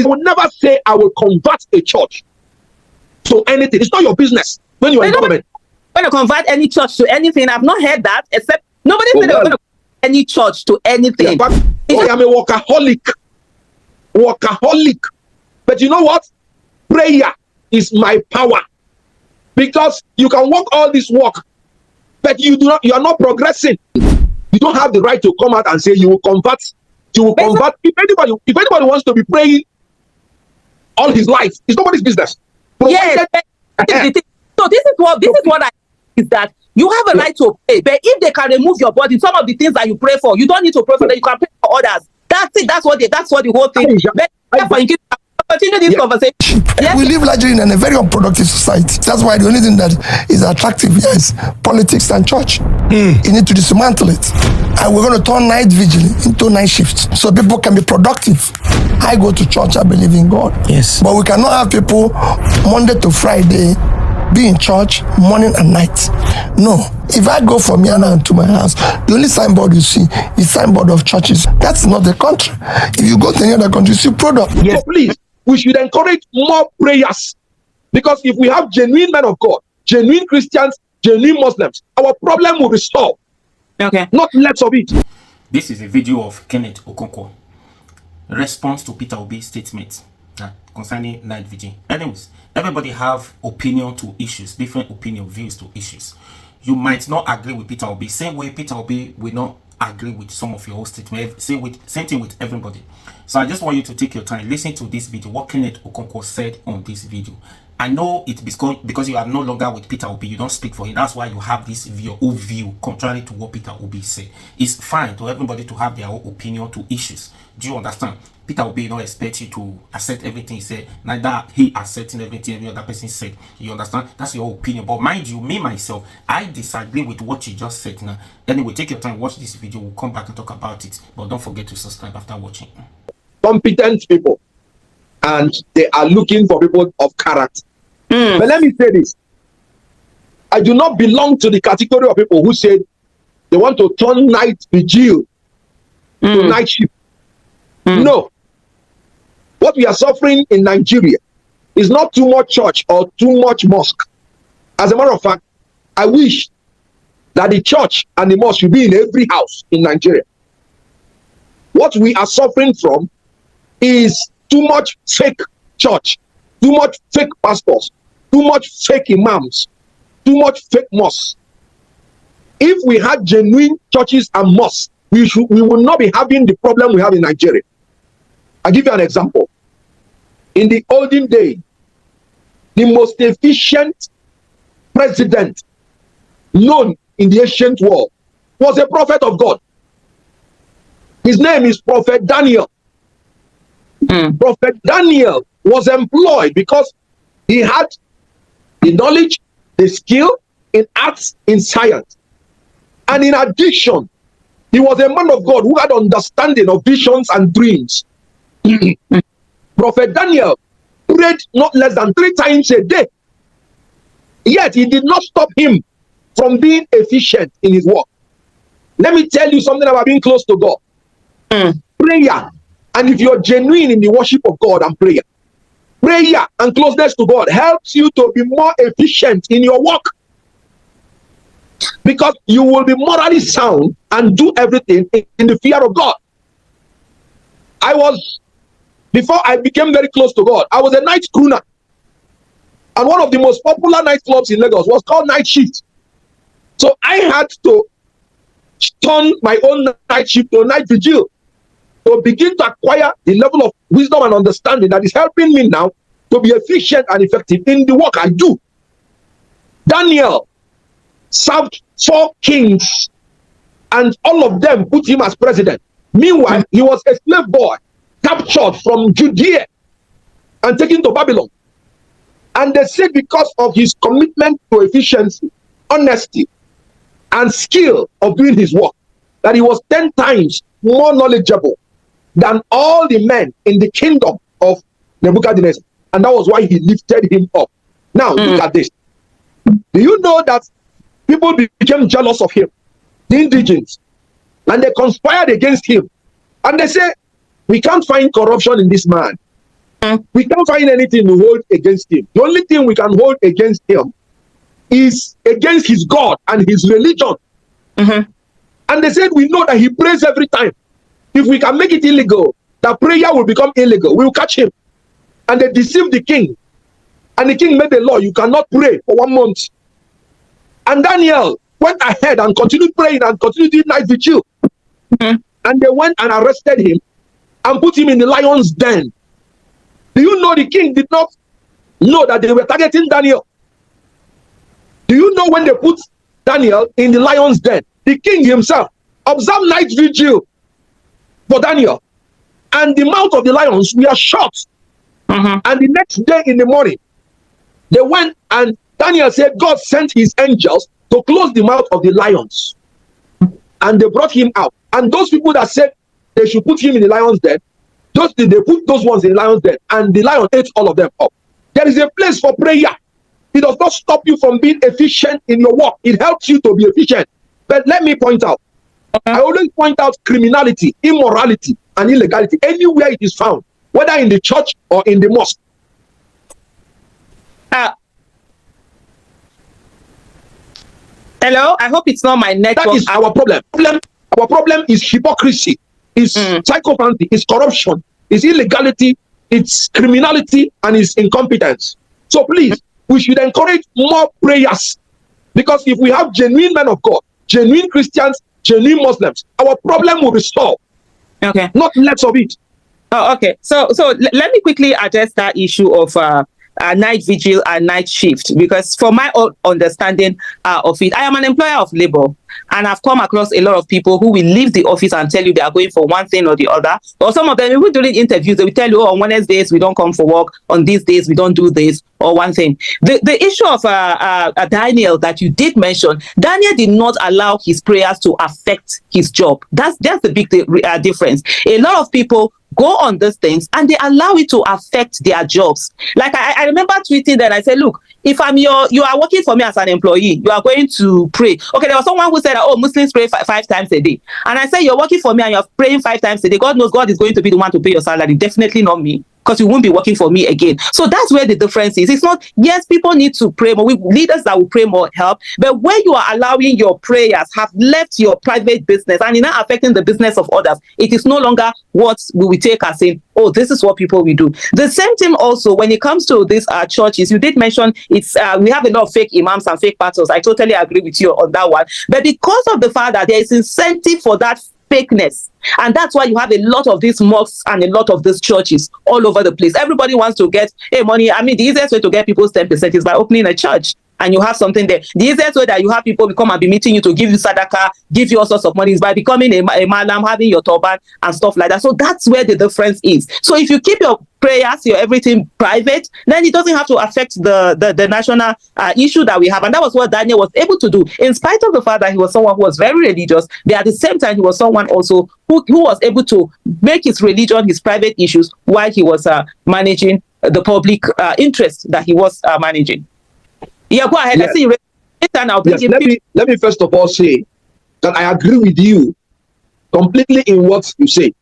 He will never say, I will convert a church to anything. It's not your business when you are in government. Going to convert any church to anything. I've not heard that, except nobody said they were going to convert any church to anything. Yeah, I am a workaholic. But you know what? Prayer is my power. Because you can work all this work, but you are not progressing. You don't have the right to come out and say you will convert. You will convert. If anybody wants to be praying all his life, it's nobody's business. Yes. So this is what I is that you have a right to pray, but if they can remove your body, some of the things that you pray for, you don't need to pray for them. You can pray for others. That's it. That's what the whole thing. Continue this conversation. Yes. We live largely in a very unproductive society. That's why the only thing that is attractive here is politics and church. You need to dismantle it. And we're going to turn night vigil into night shifts so people can be productive. I go to church, I believe in God. Yes. But we cannot have people Monday to Friday be in church morning and night. No. If I go from here now to my house, the only signboard you see is signboard of churches. That's not the country. If you go to any other country, you see product. Yes. So please, we should encourage more prayers. Because if we have genuine men of God, genuine Christians, genuine Muslims, our problem will be solved. Okay. Not less of it. This is a video of Kenny Okonkwo. Response to Peter Obi's statement concerning night vigil. Anyways, everybody have opinion to issues, different opinion, views to issues. You might not agree with Peter Obi. Same way Peter Obi will not agree with some of your own statements. Same thing with everybody. So I just want you to take your time, listen to this video, what Kenny Okonkwo said on this video. I know it because you are no longer with Peter Obi, you don't speak for him. That's why you have this view contrary to what Peter Obi said. It's fine to everybody to have their own opinion to issues. Do you understand? Peter Obi don't expect you to accept everything he said, neither he accepting everything every other person said. You understand? That's your opinion. But mind you, me myself, I disagree with what you just said now. Anyway, take your time, watch this video. We'll come back and talk about it. But don't forget to subscribe after watching. Competent people, and they are looking for people of character. But let me say this. I do not belong to the category of people who said they want to turn night vigil to night shift. No. What we are suffering in Nigeria is not too much church or too much mosque. As a matter of fact, I wish that the church and the mosque should be in every house in Nigeria. What we are suffering from is too much fake church, too much fake pastors, too much fake imams, too much fake mosques. If we had genuine churches and mosques, we would not be having the problem we have in Nigeria. I'll give you an example. In the olden days, the most efficient president known in the ancient world was a prophet of God. His name is Prophet Daniel. Prophet Daniel was employed because he had the knowledge, the skill in arts, in science. And in addition, he was a man of God who had understanding of visions and dreams. Prophet Daniel prayed not less than 3 times a day. Yet it did not stop him from being efficient in his work. Let me tell you something about being close to God. Prayer. And if you're genuine in the worship of God and prayer and closeness to God helps you to be more efficient in your work. Because you will be morally sound and do everything in the fear of God. Before I became very close to God, I was a night crooner. And one of the most popular nightclubs in Lagos was called Night Shift. So I had to turn my own night shift to night vigil to begin to acquire the level of wisdom and understanding that is helping me now to be efficient and effective in the work I do. Daniel served 4 kings and all of them put him as president. Meanwhile, he was a slave boy captured from Judea and taken to Babylon. And they said because of his commitment to efficiency, honesty, and skill of doing his work, that he was 10 times more knowledgeable than all the men in the kingdom of Nebuchadnezzar. And that was why he lifted him up. Now, look at this. Do you know that people became jealous of him, the indigents, and they conspired against him? And they say, we can't find corruption in this man. We can't find anything to hold against him. The only thing we can hold against him is against his God and his religion. And they said, we know that he prays every time. If we can make it illegal, that prayer will become illegal. We will catch him. And they deceived the king. And the king made a law, you cannot pray for 1 month. And Daniel went ahead and continued praying and continued doing night vigil. And they went and arrested him and put him in the lion's den. Do you know the king did not know that they were targeting Daniel? Do you know when they put Daniel in the lion's den, the king himself observed night vigil for Daniel, and the mouth of the lions were shut. And the next day in the morning, they went and Daniel said God sent his angels to close the mouth of the lions. And they brought him out. And those people that said they should put him in the lion's den, they put those ones in the lion's den, and the lion ate all of them up. There is a place for prayer. It does not stop you from being efficient in your work. It helps you to be efficient. But let me point out, I always point out criminality, immorality, and illegality anywhere it is found, whether in the church or in the mosque. Hello, I hope it's not my network. That is our problem. Our problem is hypocrisy, is psychopathy, is corruption, is illegality, it's criminality, and it's incompetence. So please, we should encourage more prayers, because if we have genuine men of God, genuine Christians, genuine Muslims, our problem will be solved. Okay. Not less of it. Oh, okay. So let me quickly address that issue of night vigil and night shift, because for my own understanding of it, I am an employer of labor, and I've come across a lot of people who will leave the office and tell you they are going for one thing or the other. Or some of them, even during interviews, they will tell you, oh, on Wednesdays we don't come for work, on these days we don't do this, or one thing. The issue of Daniel that you did mention, Daniel did not allow his prayers to affect his job. That's the big difference. A lot of people go on these things and they allow it to affect their jobs. Like I remember tweeting that I said, look, if you are working for me as an employee, you are going to pray. Okay, there was someone who said, oh, Muslims pray five times a day. And I said, you're working for me and you're praying 5 times a day. God knows God is going to be the one to pay your salary. Definitely not me, because you won't be working for me again. So that's where the difference is. It's not, yes, people need to pray more. Leaders that will pray more help. But when you are allowing your prayers have left your private business and it's not affecting the business of others, it is no longer what we will take as saying, oh, this is what people will do. The same thing also when it comes to these churches. You did mention it's we have a lot of fake imams and fake pastors. I totally agree with you on that one. But because of the fact that there is incentive for that fakeness, and that's why you have a lot of these mosques and a lot of these churches all over the place. Everybody wants to get money. I mean, the easiest way to get people's 10% is by opening a church, and you have something there. The easiest way that you have people come and be meeting you to give you sadaqah, give you all sorts of money, is by becoming a malam, having your turban and stuff like that. So that's where the difference is. So if you keep your prayers, your everything private, then it doesn't have to affect the national issue that we have. And that was what Daniel was able to do, in spite of the fact that he was someone who was very religious. But at the same time, he was someone also who was able to make his religion his private issues while he was managing the public interest that he was managing. Yeah, go ahead. Yes. I see you. Yes, let me first of all say that I agree with you completely in what you say.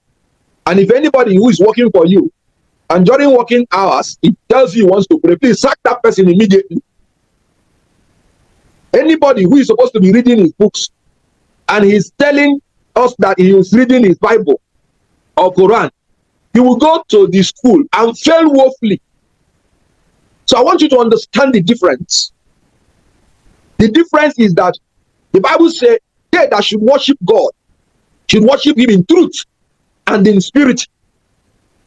And if anybody who is working for you and during working hours, it tells you he wants to pray, please sack that person immediately. Anybody who is supposed to be reading his books and he's telling us that he is reading his Bible or Quran, he will go to the school and fail woefully. So I want you to understand the difference. The difference is that the Bible says they that should worship God should worship him in truth and in spirit.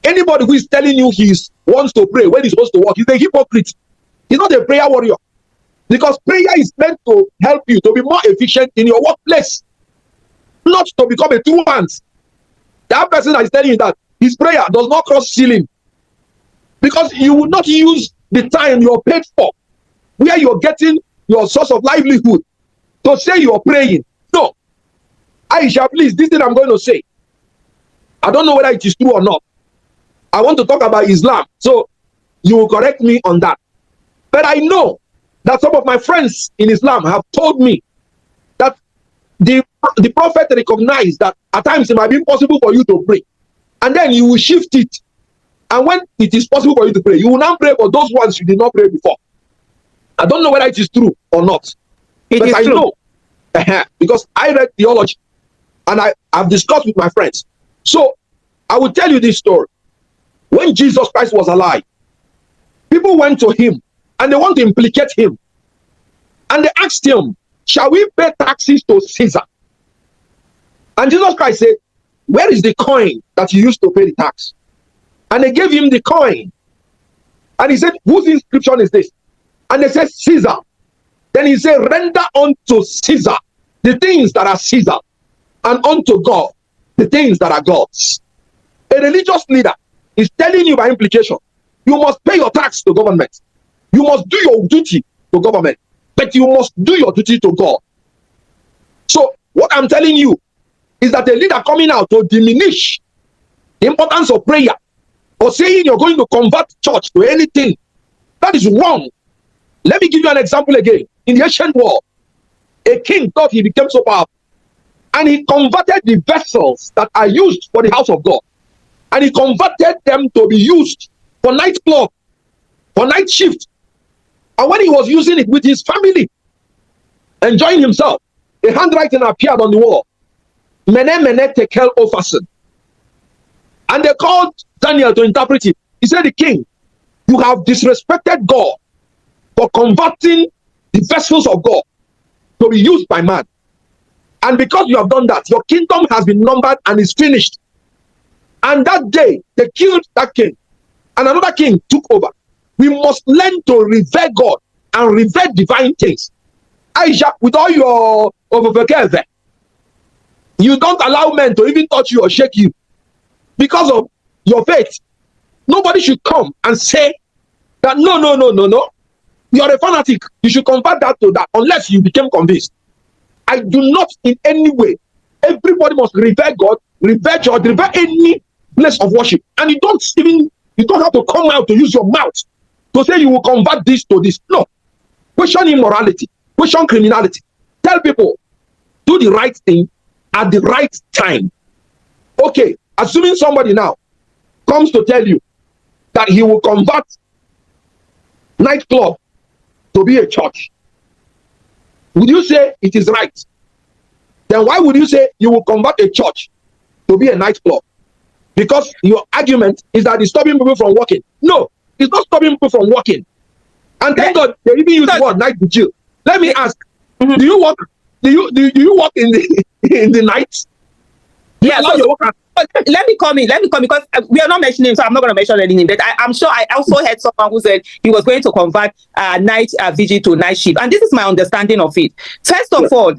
Anybody who is telling you he wants to pray when he's supposed to work is a hypocrite. He's not a prayer warrior. Because prayer is meant to help you to be more efficient in your workplace, not to become a true man. That person that is telling you that his prayer does not cross ceiling, because you will not use the time you're paid for, where you're getting your source of livelihood, to say you're praying. No. Aisha, please, this thing I'm going to say, I don't know whether it is true or not. I want to talk about Islam, so you will correct me on that. But I know that some of my friends in Islam have told me that the prophet recognized that at times it might be impossible for you to pray, and then you will shift it And when it is possible for you to pray, you will now pray for those ones you did not pray before. I don't know whether it is true or not. But I know because I read theology and I've discussed with my friends. So I will tell you this story. When Jesus Christ was alive, people went to him and they want to implicate him. And they asked him, shall we pay taxes to Caesar? And Jesus Christ said, where is the coin that you used to pay the tax? And they gave him the coin. And he said, whose inscription is this? And they said, Caesar. Then he said, render unto Caesar the things that are Caesar, and unto God the things that are God's. A religious leader is telling you by implication, you must pay your tax to government. You must do your duty to government, but you must do your duty to God. So what I'm telling you is that a leader coming out to diminish the importance of prayer or saying you're going to convert church to anything, that is wrong. Let me give you an example again. In the ancient world, a king thought he became so powerful, and he converted the vessels that are used for the house of God, and he converted them to be used for nightclub, for night shift. And when he was using it with his family, enjoying himself, a handwriting appeared on the wall. Mene mene tekel ofasen. And they called Daniel to interpret it. He said, the king, you have disrespected God for converting the vessels of God to be used by man. And because you have done that, your kingdom has been numbered and is finished. And that day, they killed that king. And another king took over. We must learn to revere God and revere divine things. Aisha, with all your oververkeve, you don't allow men to even touch you or shake you because of your faith. Nobody should come and say that no. You're a fanatic. You should convert that to that unless you became convinced. I do not in any way. Everybody must revere God, revere church, revere any place of worship. And you don't have to come out to use your mouth to say you will convert this to this. No. Question immorality, question criminality. Tell people, do the right thing at the right time. Okay, assuming somebody now comes to tell you that he will convert nightclub to be a church, would you say it is right? Then why would you say you will convert a church to be a nightclub? Because your argument is that it's stopping people from working. No, it's not stopping people from working. And thank God they even use the word night vigil. Let me ask, do you work? Do you work in the night? Yeah, let me come in because we are not mentioning him, so I'm not going to mention any name. But I'm sure I also heard someone who said he was going to convert night vigil to night shift, and this is my understanding of it. First of all,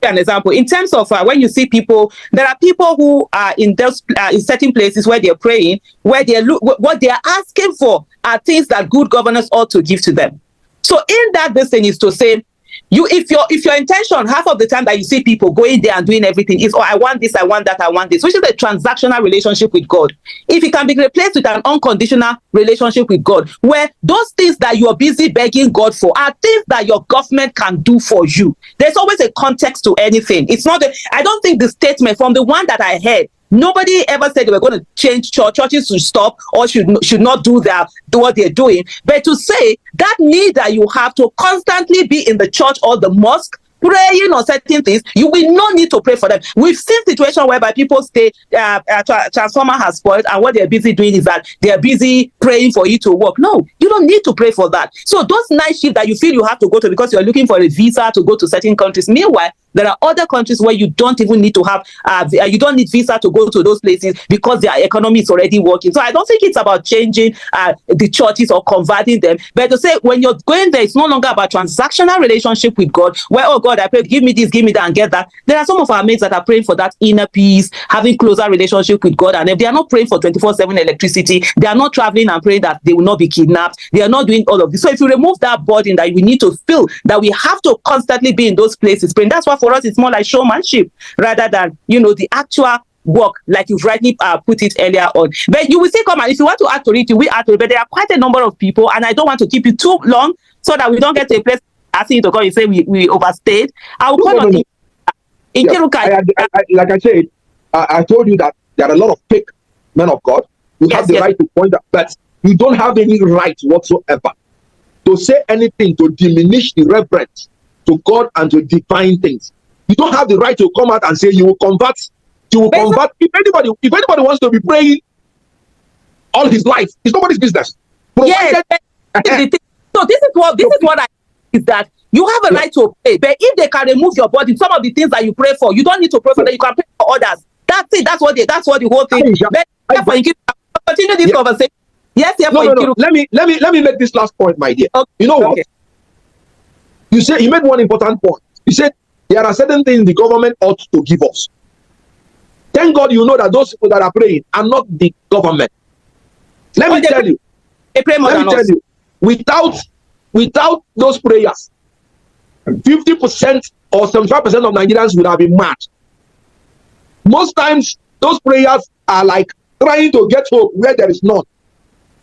an example in terms of when you see people, there are people who are in those in certain places where they're praying, where they look what they are asking for are things that good governors ought to give to them. So in that, this thing is to say, if your intention half of the time that you see people going there and doing everything is, oh, I want this, I want that, I want this, which is a transactional relationship with God. If it can be replaced with an unconditional relationship with God, where those things that you are busy begging God for are things that your government can do for you. There's always a context to anything. It's not I don't think the statement from the one that I heard, nobody ever said they were going to change churches to stop or should not do what they're doing. But to say that need that you have to constantly be in the church or the mosque praying on certain things, you will not need to pray for them. We've seen situations whereby people stay, transformer has spoiled, and what they're busy doing is that they're busy praying for you to work. No, you don't need to pray for that. So those night shifts that you feel you have to go to because you're looking for a visa to go to certain countries, meanwhile, there are other countries where you don't even need to have, you don't need visa to go to those places because their economy is already working. So I don't think it's about changing the churches or converting them. But to say when you're going there, it's no longer about transactional relationship with God, where, oh God, I pray, give me this, give me that, and get that. There are some of our mates that are praying for that inner peace, having closer relationship with God. And if they are not praying for 24/7 electricity, they are not traveling and praying that they will not be kidnapped. They are not doing all of this. So if you remove that burden that we need to feel that we have to constantly be in those places praying, that's why for us it's more like showmanship rather than the actual work, like you've rightly put it earlier on. But you will still come, and if you want to add to it, you will add to it. But there are quite a number of people, and I don't want to keep you too long so that we don't get to a place asking you to call. You say we overstayed. I will call on you. Like I said, I told you that there are a lot of fake men of God You have the right to point out, but you don't have any right whatsoever to say anything to diminish the reverence to God and to define things. You don't have the right to come out and say you will convert. You will convert. If anybody wants to be praying all his life, it's nobody's business. Yes. So this is what I is that you have a right to pray, but if they can remove your body, some of the things that you pray for, you don't need to pray for them. You can pray for others. That's it. That's what the whole thing. Continue this conversation. Yes, no. Let me make this last point, my dear. Okay. You know what? Okay. You made one important point. You said there are certain things the government ought to give us. Thank God you know that those people that are praying are not the government. Let me tell you. Without those prayers, 50% or 75% of Nigerians would have been mad. Most times, those prayers are like trying to get hope where there is none.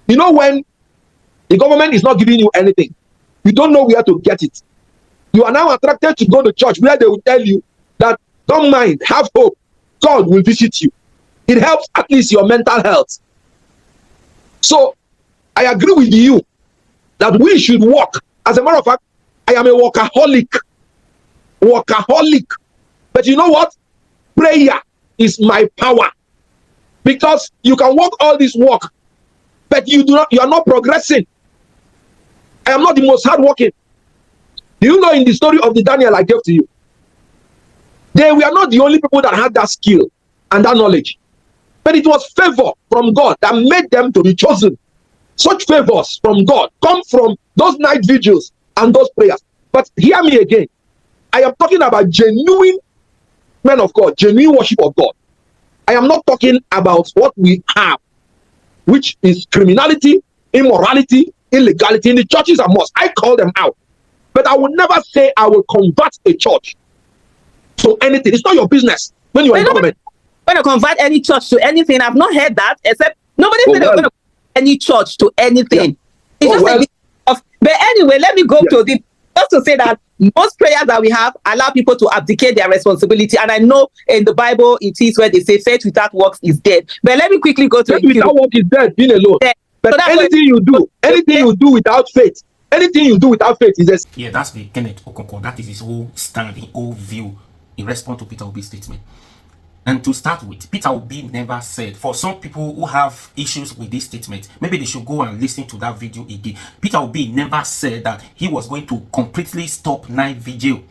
You know, when the government is not giving you anything, you don't know where to get it. You are now attracted to go to church where they will tell you that don't mind, have hope, God will visit you. It helps at least your mental health. So I agree with you that we should walk. As a matter of fact, I am a workaholic. But you know what? Prayer is my power. Because you can walk all this walk, but you are not progressing. I am not the most hardworking. Do you know in the story of the Daniel I gave to you? They were not the only people that had that skill and that knowledge. But it was favor from God that made them to be chosen. Such favors from God come from those night vigils and those prayers. But hear me again. I am talking about genuine men of God, genuine worship of God. I am not talking about what we have, which is criminality, immorality, illegality in the churches and mosques. I call them out. But I would never say I will convert a church to anything. It's not your business when you are in government. Going to convert any church to anything. I've not heard that, except nobody said they were going to convert any church to anything. Yeah. It's just but anyway, let me go to the just to say that most prayers that we have allow people to abdicate their responsibility. And I know in the Bible it is where they say faith without works is dead. But let me quickly go to faith without work is dead, being alone. Dead. But so anything you do without faith, is a... Yeah, that's the Kenneth Okonkwo. That is his whole stand, his whole view in response to Peter Obi's statement. And to start with, Peter Obi never said, for some people who have issues with this statement, maybe they should go and listen to that video again. Peter Obi never said that he was going to completely stop night vigil.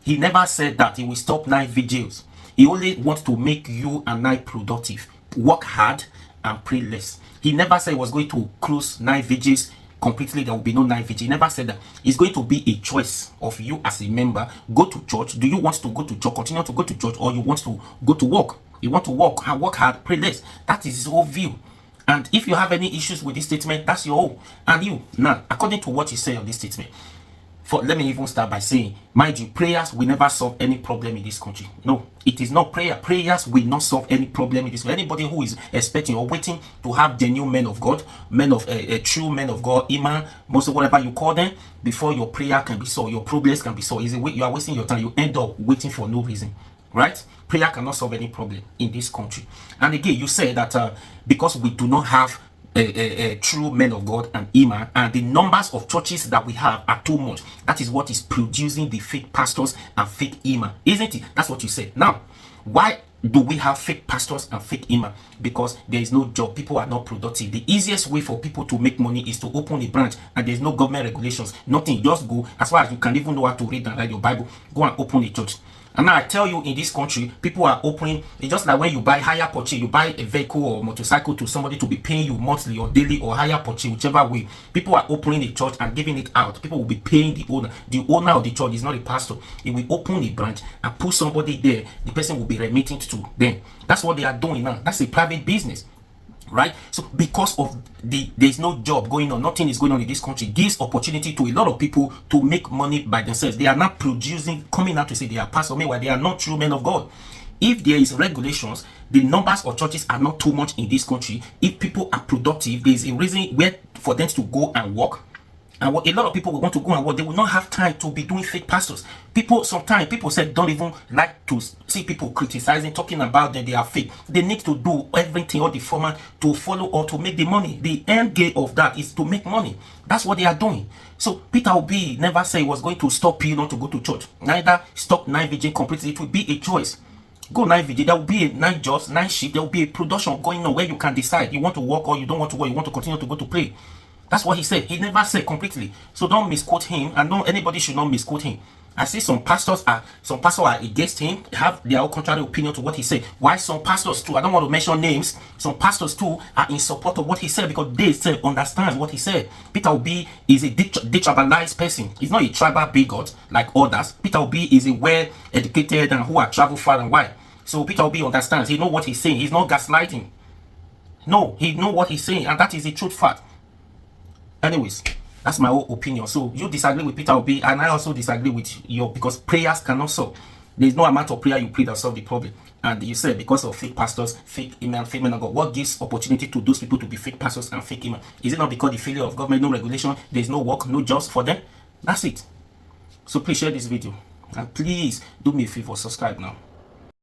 He never said that he will stop night vigils. He only wants to make you and I productive. Work hard and pray less. He never said he was going to close night vigils completely. There will be no night vigil. He never said that. It's going to be a choice of you as a member. Go to church. Do you want to go to church, continue to go to church, or you want to go to work? You want to work hard, pray less. That is his whole view. And if you have any issues with this statement, that's your own. And you, now, according to what you say on this statement, let me even start by saying, mind you, prayers will never solve any problem in this country. No, it is not prayer. Prayers will not solve any problem in this country. Anybody who is expecting or waiting to have genuine men of God, true men of God, imam, most of whatever you call them, before your prayer can be solved, your problems can be solved, you are wasting your time. You end up waiting for no reason, right? Prayer cannot solve any problem in this country. And again, you say that because we do not have true men of God and imam, and the numbers of churches that we have are too much. That is what is producing the fake pastors and fake imam, isn't it? That's what you said. Now, why do we have fake pastors and fake imam? Because there is no job. People are not productive. The easiest way for people to make money is to open a branch, and there's no government regulations, nothing. Just go, as far as you can even know how to read and write your Bible, go and open a church. And now I tell you, in this country, people are opening. It's just like when you buy hire purchase, you buy a vehicle or motorcycle to somebody to be paying you monthly or daily or hire purchase, whichever way. People are opening a church and giving it out. People will be paying the owner. The owner of the church is not a pastor. He will open a branch and put somebody there. The person will be remitting to them. That's what they are doing now. That's a private business. Right? So because of there's no job going on, nothing is going on in this country, gives opportunity to a lot of people to make money by themselves. They are not producing, coming out to say they are pastors, meanwhile they are not true men of God. If there is regulations, the numbers of churches are not too much in this country. If people are productive, there is a reason where for them to go and work. And what a lot of people will want to go and what they will not have time to be doing fake pastors. Sometimes people say don't even like to see people criticizing, talking about that they are fake. They need to do everything, all the format to follow or to make the money. The end game of that is to make money. That's what they are doing. So Peter Obi never said he was going to stop you not to go to church. Neither stop night vigil completely. It will be a choice. Go night vigil. There will be a night jobs, night shift. There will be a production going on where you can decide you want to work or you don't want to work. You want to continue to go to pray. That's what he said. He never said completely. So don't misquote him, and anybody should not misquote him. I see some pastors are against him, have their own contrary opinion to what he said. Why some pastors too, I don't want to mention names, some pastors too are in support of what he said because they say understand what he said. Peter Obi is a detribalized person. He's not a tribal bigot like others. Peter Obi is a well-educated and who have traveled far and wide. So Peter Obi understands. He knows what he's saying. He's not gaslighting. No, he knows what he's saying, and that is the truth fact. Anyways, that's my own opinion. So you disagree with Peter Obi, and I also disagree with you because prayers cannot solve. There's no amount of prayer you pray that solve the problem. And you said because of fake pastors, fake email, fake men of God, what gives opportunity to those people to be fake pastors and fake email? Is it not because the failure of government, no regulation, there's no work, no jobs for them? That's it. So please share this video, and please do me a favor, subscribe now.